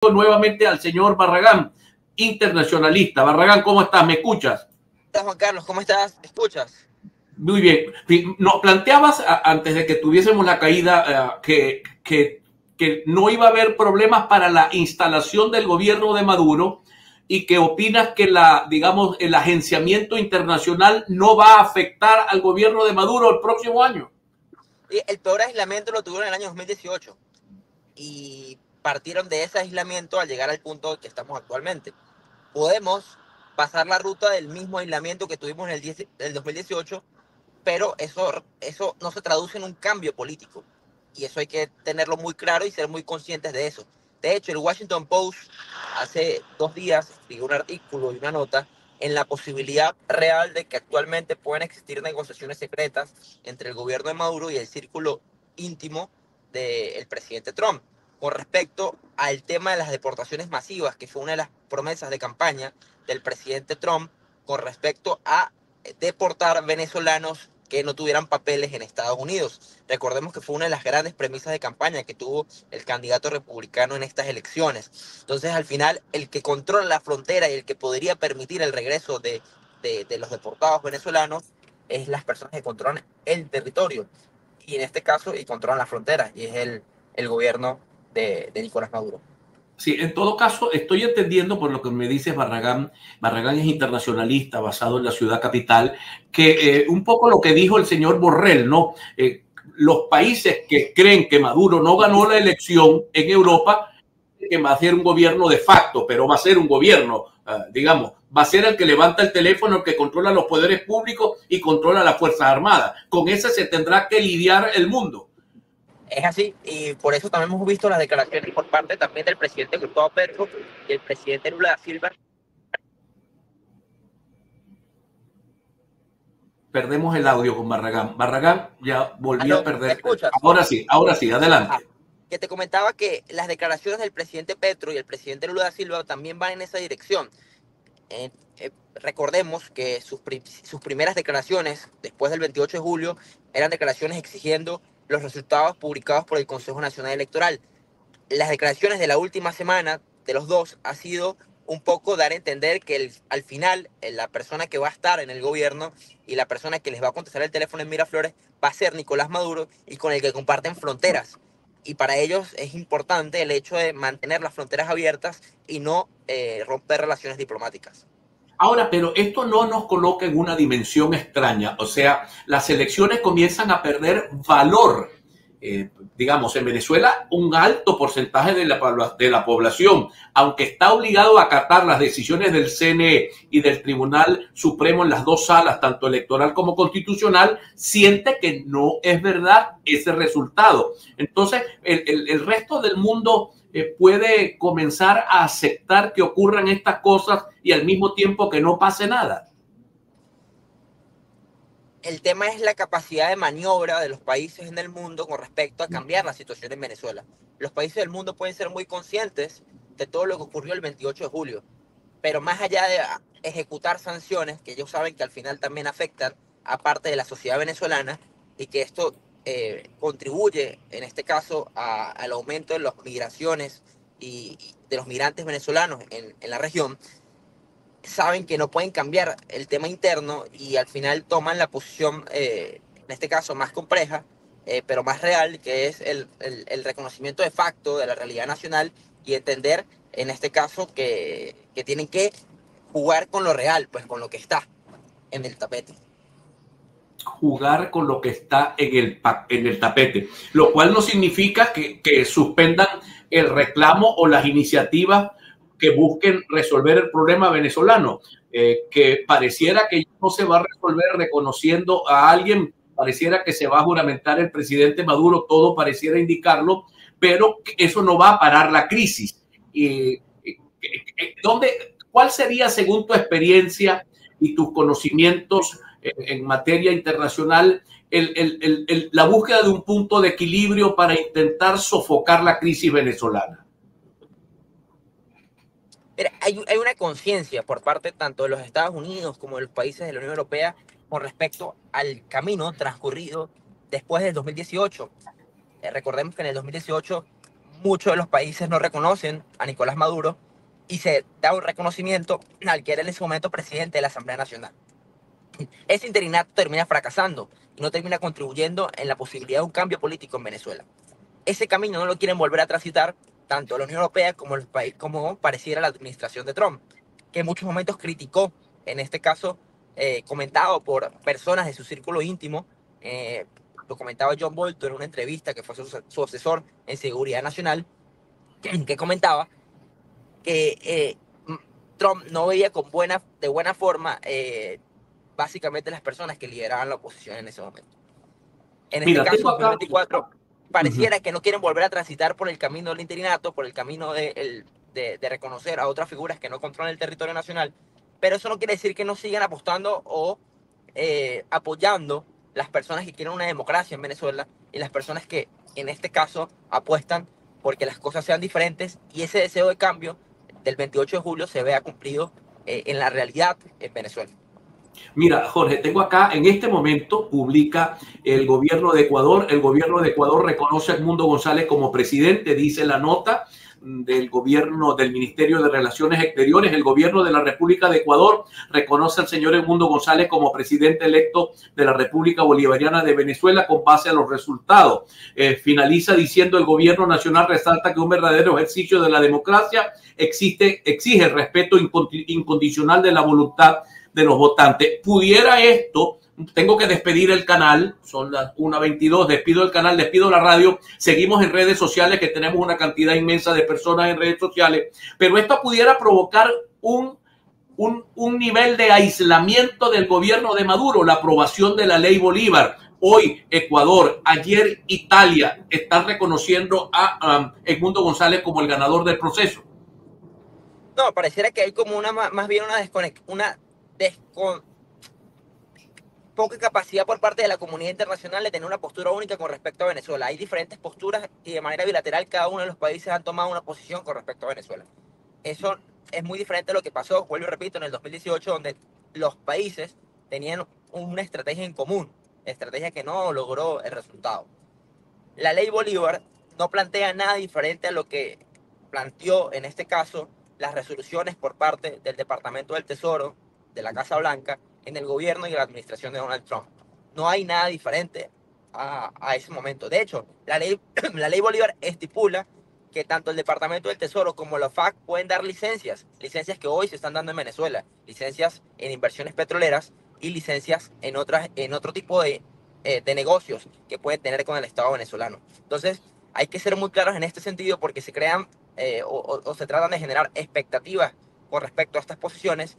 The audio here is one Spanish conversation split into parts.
nuevamente al señor Barragán, internacionalista. Barragán, ¿cómo estás? ¿Me escuchas? Hola Juan Carlos, ¿cómo estás? ¿Escuchas? Muy bien. Nos planteabas antes de que tuviésemos la caída que no iba a haber problemas para la instalación del gobierno de Maduro y que opinas que digamos, el agenciamiento internacional no va a afectar al gobierno de Maduro el próximo año. Y el peor aislamiento lo tuvieron en el año 2018 y partieron de ese aislamiento al llegar al punto que estamos actualmente. Podemos pasar la ruta del mismo aislamiento que tuvimos en el 2018, pero eso no se traduce en un cambio político. Y eso hay que tenerlo muy claro y ser muy conscientes de eso. De hecho, el Washington Post hace 2 días escribió un artículo y una nota en la posibilidad real de que actualmente pueden existir negociaciones secretas entre el gobierno de Maduro y el círculo íntimo del presidente Trump con respecto al tema de las deportaciones masivas, que fue una de las promesas de campaña del presidente Trump con respecto a deportar venezolanos que no tuvieran papeles en Estados Unidos. Recordemos que fue una de las grandes premisas de campaña que tuvo el candidato republicano en estas elecciones. Entonces, al final, el que controla la frontera y el que podría permitir el regreso de los deportados venezolanos es las personas que controlan el territorio. Y en este caso, y controlan las fronteras, y es el gobierno de Nicolás Maduro. Sí, en todo caso, estoy entendiendo por lo que me dices, Barragán. Barragán es internacionalista, basado en la ciudad capital, que un poco lo que dijo el señor Borrell, ¿no? Los países que creen que Maduro no ganó la elección en Europa, que va a ser un gobierno de facto, pero va a ser un gobierno, digamos, va a ser el que levanta el teléfono, el que controla los poderes públicos y controla las Fuerzas Armadas. Con ese se tendrá que lidiar el mundo. Es así, y por eso también hemos visto las declaraciones por parte también del presidente Gustavo Petro y el presidente Lula da Silva. Perdemos el audio con Barragán. Barragán, ya volví a ¿Aló? ¿Me perder. escuchas? Ahora sí, Ajá. adelante. Que te comentaba que las declaraciones del presidente Petro y el presidente Lula da Silva también van en esa dirección. Recordemos que sus primeras declaraciones después del 28 de julio eran declaraciones exigiendo los resultados publicados por el Consejo Nacional Electoral. Las declaraciones de la última semana de los dos ha sido un poco dar a entender que al final la persona que va a estar en el gobierno y la persona que les va a contestar el teléfono en Miraflores va a ser Nicolás Maduro y con el que comparten fronteras. Y para ellos es importante el hecho de mantener las fronteras abiertas y no romper relaciones diplomáticas. Ahora, pero esto no nos coloca en una dimensión extraña. O sea, las elecciones comienzan a perder valor. Digamos, en Venezuela, un alto porcentaje de la población, aunque está obligado a acatar las decisiones del CNE y del Tribunal Supremo en las dos salas, tanto electoral como constitucional, siente que no es verdad ese resultado. Entonces, el resto del mundo puede comenzar a aceptar que ocurran estas cosas y al mismo tiempo que no pase nada. El tema es la capacidad de maniobra de los países en el mundo con respecto a cambiar la situación en Venezuela. Los países del mundo pueden ser muy conscientes de todo lo que ocurrió el 28 de julio, pero más allá de ejecutar sanciones, que ellos saben que al final también afectan a parte de la sociedad venezolana y que esto contribuye, en este caso, al aumento de las migraciones y de los migrantes venezolanos en la región, saben que no pueden cambiar el tema interno y al final toman la posición, en este caso, más compleja, pero más real, que es el reconocimiento de facto de la realidad nacional y entender, en este caso, que tienen que jugar con lo real, pues con lo que está en el tapete. Jugar con lo que está en el tapete, lo cual no significa que suspendan el reclamo o las iniciativas que busquen resolver el problema venezolano, que pareciera que no se va a resolver reconociendo a alguien, pareciera que se va a juramentar el presidente Maduro, todo pareciera indicarlo, pero eso no va a parar la crisis. ¿Cuál sería, según tu experiencia y tus conocimientos en materia internacional, la búsqueda de un punto de equilibrio para intentar sofocar la crisis venezolana? Mira, hay una conciencia por parte tanto de los Estados Unidos como de los países de la Unión Europea con respecto al camino transcurrido después del 2018. Recordemos que en el 2018 muchos de los países no reconocen a Nicolás Maduro y se da un reconocimiento al que era en ese momento presidente de la Asamblea Nacional. Ese interinato termina fracasando y no termina contribuyendo en la posibilidad de un cambio político en Venezuela. Ese camino no lo quieren volver a transitar tanto la Unión Europea como el país, como pareciera la administración de Trump, que en muchos momentos criticó, en este caso comentado por personas de su círculo íntimo. Lo comentaba John Bolton en una entrevista que fue su asesor en seguridad nacional, que comentaba que Trump no veía de buena forma básicamente las personas que lideraban la oposición en ese momento. En este caso, 2024, pareciera que no quieren volver a transitar por el camino del interinato, por el camino de reconocer a otras figuras que no controlan el territorio nacional, pero eso no quiere decir que no sigan apostando o apoyando las personas que quieren una democracia en Venezuela y las personas que en este caso apuestan porque las cosas sean diferentes y ese deseo de cambio del 28 de julio se vea cumplido en la realidad en Venezuela. Mira, Jorge, tengo acá, en este momento publica el gobierno de Ecuador. El gobierno de Ecuador reconoce a Edmundo González como presidente, dice la nota del gobierno del Ministerio de Relaciones Exteriores. El gobierno de la República de Ecuador reconoce al señor Edmundo González como presidente electo de la República Bolivariana de Venezuela con base a los resultados. Finaliza diciendo: el gobierno nacional resalta que un verdadero ejercicio de la democracia exige el respeto incondicional de la voluntad de los votantes. Pudiera esto, tengo que despedir el canal, son las 1:22, despido el canal, despido la radio, seguimos en redes sociales, que tenemos una cantidad inmensa de personas en redes sociales, pero esto pudiera provocar un nivel de aislamiento del gobierno de Maduro, la aprobación de la ley Bolívar. Hoy Ecuador, ayer Italia están reconociendo a Edmundo González como el ganador del proceso. No, pareciera que hay como más bien poca capacidad por parte de la comunidad internacional de tener una postura única con respecto a Venezuela. Hay diferentes posturas y de manera bilateral cada uno de los países han tomado una posición con respecto a Venezuela. Eso es muy diferente a lo que pasó, vuelvo y repito, en el 2018, donde los países tenían una estrategia en común, estrategia que no logró el resultado. La ley Bolívar no plantea nada diferente a lo que planteó en este caso las resoluciones por parte del Departamento del Tesoro, de la Casa Blanca, en el gobierno y la administración de Donald Trump. No hay nada diferente a ese momento. De hecho, la ley Bolívar estipula que tanto el Departamento del Tesoro como la FAC pueden dar licencias que hoy se están dando en Venezuela, licencias en inversiones petroleras y licencias en otro tipo de negocios que pueden tener con el Estado venezolano. Entonces, hay que ser muy claros en este sentido porque se crean o se tratan de generar expectativas con respecto a estas posiciones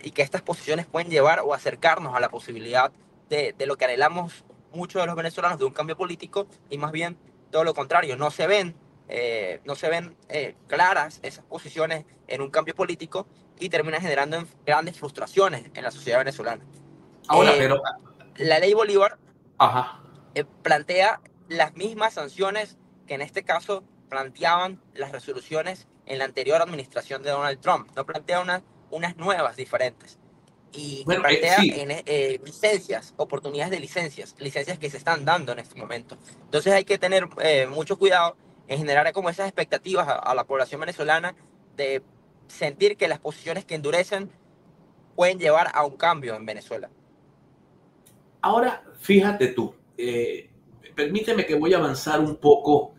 y que estas posiciones pueden llevar o acercarnos a la posibilidad de lo que anhelamos muchos de los venezolanos, de un cambio político, y más bien todo lo contrario. No se ven claras esas posiciones en un cambio político y terminan generando grandes frustraciones en la sociedad venezolana. Ahora, pero la ley Bolívar plantea las mismas sanciones que en este caso planteaban las resoluciones en la anterior administración de Donald Trump. No plantea unas nuevas diferentes. Y plantea licencias, oportunidades de licencias que se están dando en este momento. Entonces hay que tener mucho cuidado en generar como esas expectativas a la población venezolana de sentir que las posiciones que endurecen pueden llevar a un cambio en Venezuela. Ahora, fíjate tú, permíteme que voy a avanzar un poco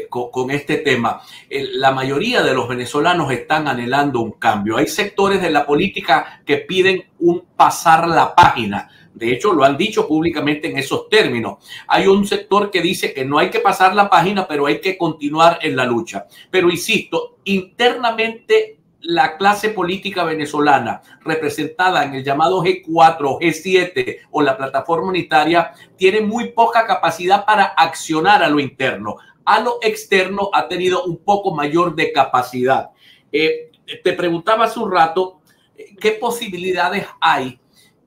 con este tema. La mayoría de los venezolanos están anhelando un cambio. Hay sectores de la política que piden un pasar la página. De hecho, lo han dicho públicamente en esos términos. Hay un sector que dice que no hay que pasar la página, pero hay que continuar en la lucha. Pero insisto, internamente la clase política venezolana, representada en el llamado G4, G7 o la plataforma unitaria, tiene muy poca capacidad para accionar a lo interno. A lo externo ha tenido un poco mayor de capacidad. Te preguntaba hace un rato, ¿qué posibilidades hay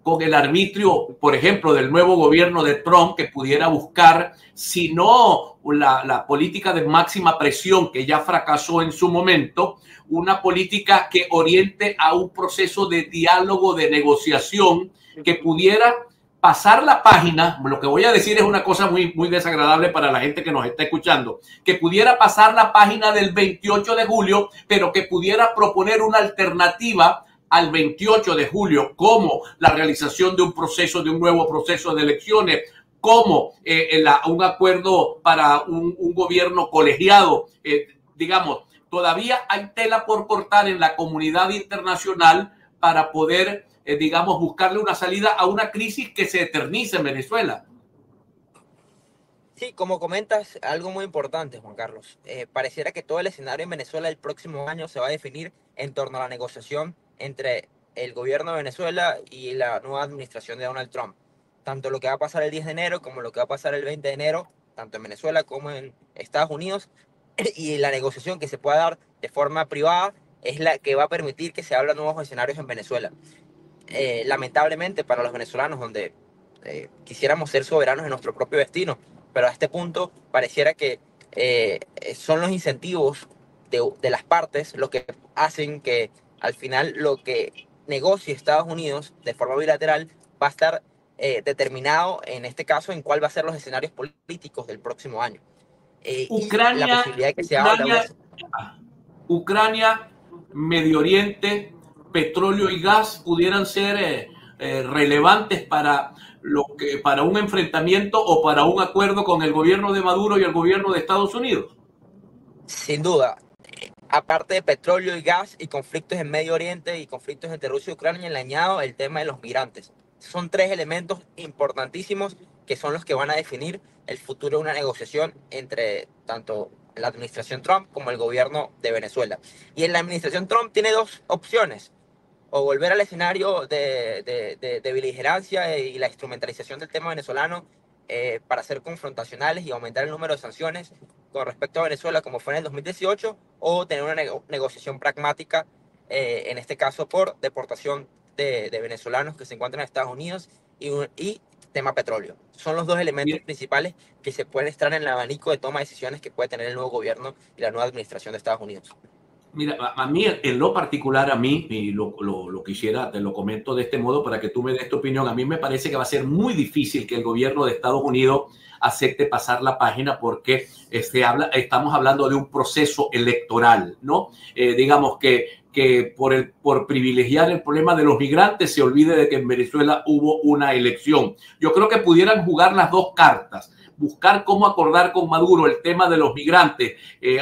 con el arbitrio, por ejemplo, del nuevo gobierno de Trump, que pudiera buscar, si no la política de máxima presión que ya fracasó en su momento, una política que oriente a un proceso de diálogo, de negociación, que pudiera pasar la página, lo que voy a decir es una cosa muy, muy desagradable para la gente que nos está escuchando, que pudiera pasar la página del 28 de julio, pero que pudiera proponer una alternativa al 28 de julio, como la realización de un proceso, de un nuevo proceso de elecciones, como un acuerdo para un gobierno colegiado, digamos, todavía hay tela por cortar en la comunidad internacional para poder digamos, buscarle una salida a una crisis que se eterniza en Venezuela. Sí, como comentas, algo muy importante, Juan Carlos. Pareciera que todo el escenario en Venezuela el próximo año se va a definir en torno a la negociación entre el gobierno de Venezuela y la nueva administración de Donald Trump. Tanto lo que va a pasar el 10 de enero como lo que va a pasar el 20 de enero, tanto en Venezuela como en Estados Unidos, y la negociación que se pueda dar de forma privada es la que va a permitir que se abran nuevos escenarios en Venezuela. Lamentablemente para los venezolanos, donde quisiéramos ser soberanos en nuestro propio destino, pero a este punto pareciera que son los incentivos de las partes lo que hacen que al final lo que negocie Estados Unidos de forma bilateral va a estar determinado en este caso en cuál va a ser los escenarios políticos del próximo año. Ucrania, y la posibilidad de que se abra Ucrania, Medio Oriente, petróleo y gas pudieran ser relevantes para para un enfrentamiento o para un acuerdo con el gobierno de Maduro y el gobierno de Estados Unidos. Sin duda, aparte de petróleo y gas y conflictos en Medio Oriente y conflictos entre Rusia y Ucrania, le añado el tema de los migrantes. Son tres elementos importantísimos que son los que van a definir el futuro de una negociación entre tanto la administración Trump como el gobierno de Venezuela. Y en la administración Trump tiene dos opciones: o volver al escenario de beligerancia y la instrumentalización del tema venezolano para ser confrontacionales y aumentar el número de sanciones con respecto a Venezuela como fue en el 2018, o tener una negociación pragmática, en este caso por deportación de venezolanos que se encuentran en Estados Unidos y tema petróleo. Son los dos elementos principales que se pueden estar en el abanico de toma de decisiones que puede tener el nuevo gobierno y la nueva administración de Estados Unidos. Mira, a mí, en lo particular, a mí, y lo quisiera, te lo comento de este modo para que tú me des tu opinión, a mí me parece que va a ser muy difícil que el gobierno de Estados Unidos acepte pasar la página porque estamos hablando de un proceso electoral, ¿no? Digamos que por privilegiar el problema de los migrantes se olvide de que en Venezuela hubo una elección. Yo creo que pudieran jugar las dos cartas, buscar cómo acordar con Maduro el tema de los migrantes,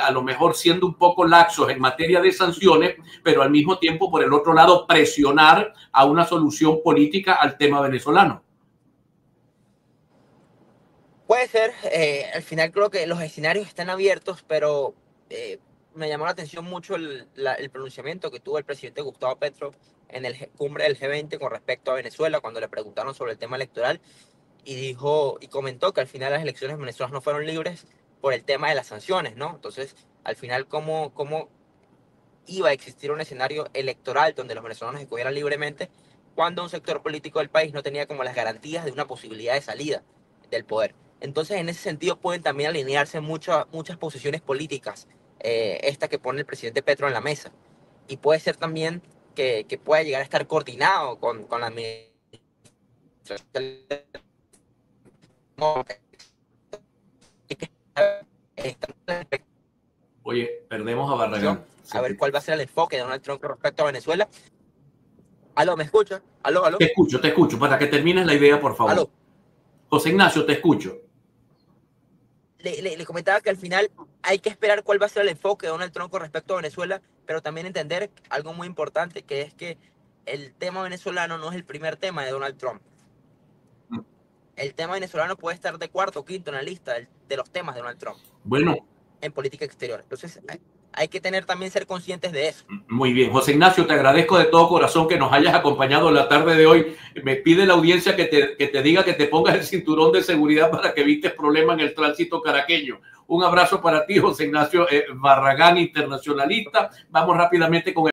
a lo mejor siendo un poco laxos en materia de sanciones, pero al mismo tiempo, por el otro lado, presionar a una solución política al tema venezolano. Puede ser, al final creo que los escenarios están abiertos, pero me llamó la atención mucho el pronunciamiento que tuvo el presidente Gustavo Petro en el cumbre del G20 con respecto a Venezuela, cuando le preguntaron sobre el tema electoral, y dijo y comentó que al final las elecciones venezolanas no fueron libres por el tema de las sanciones, ¿no? Entonces, al final, ¿cómo iba a existir un escenario electoral donde los venezolanos escogieran libremente cuando un sector político del país no tenía como las garantías de una posibilidad de salida del poder? Entonces, en ese sentido, pueden también alinearse muchas posiciones políticas, esta que pone el presidente Petro en la mesa. Y puede ser también que pueda llegar a estar coordinado con la administración. Oye, perdemos a Barragán. A ver cuál va a ser el enfoque de Donald Trump con respecto a Venezuela. ¿Aló, me escucha? ¿Aló, aló? Te escucho. Para que termines la idea, por favor. ¿Aló? José Ignacio, te escucho. Le comentaba que al final hay que esperar cuál va a ser el enfoque de Donald Trump con respecto a Venezuela, pero también entender algo muy importante, que es que el tema venezolano no es el primer tema de Donald Trump. El tema venezolano puede estar de cuarto o quinto en la lista de los temas de Donald Trump. Bueno. En política exterior. Entonces, hay que también ser conscientes de eso. Muy bien. José Ignacio, te agradezco de todo corazón que nos hayas acompañado la tarde de hoy. Me pide la audiencia que te diga que te pongas el cinturón de seguridad para que evites problemas en el tránsito caraqueño. Un abrazo para ti, José Ignacio Barragán, internacionalista. Vamos rápidamente con